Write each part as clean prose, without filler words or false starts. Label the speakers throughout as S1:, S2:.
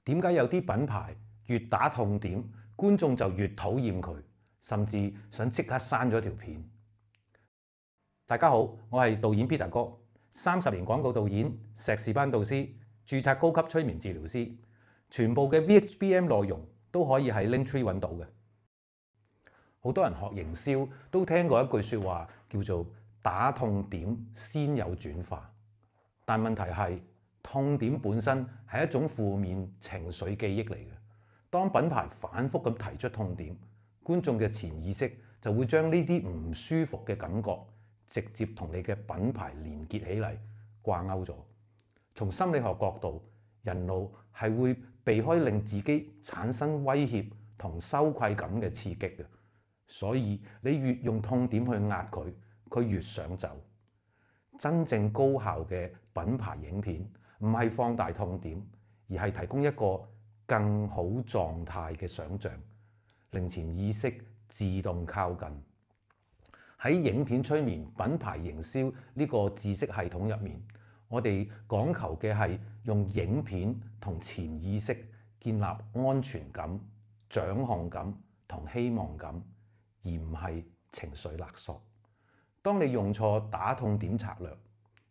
S1: 點解有啲品牌越打痛點，觀眾就越討厭佢，甚至想即刻刪咗條片？大家好，我係導演 Peter 哥，30年廣告導演、碩士班導師、註冊高級催眠治療師，全部嘅 VHBM 內容都可以喺 Linktree 揾到嘅。好多人學營銷都聽過一句説話，叫做打痛點先有轉化。但問題係痛點本身係一種負面情緒記憶嚟嘅。當品牌反覆咁提出痛點，觀眾嘅潛意識就會將呢啲唔舒服嘅感覺直接同你嘅品牌連結起嚟，掛鈎咗。從心理學角度，人腦係會避開令自己產生威脅同羞愧感嘅刺激嘅。所以你越用痛點去壓佢，佢越想走。真正高效嘅品牌影片唔係放大痛點，而係提供一個更好狀態嘅想像，令潛意識自動靠近。喺影片催眠品牌營銷呢個知識系統入面，我哋講求嘅係用影片同潛意識建立安全感、掌控感同希望感，而唔係情緒勒索。當你用錯打痛點策略，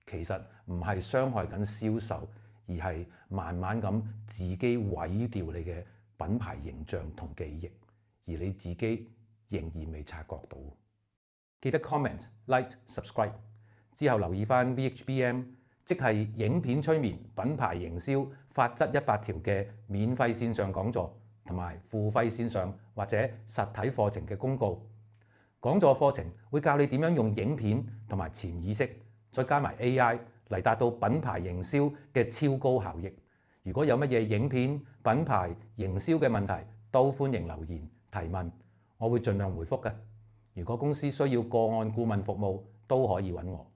S1: 其實唔係傷害緊銷售，而係慢慢咁自己毀掉你嘅品牌形象同記憶，而你自己仍然未察覺到。記得 comment、like、subscribe 之後留意返 VHBM， 即係影片催眠品牌營銷法則100條嘅免費線上講座，同埋付費線上或者實體課程嘅公告。講座課程會教你點樣用影片同埋潛意識，再加埋 AI 嚟達到品牌營銷嘅超高效益。如果有乜嘢影片、品牌營銷嘅問題，都歡迎留言提問，我會盡量回覆嘅。如果公司需要個案顧問服務，都可以揾我。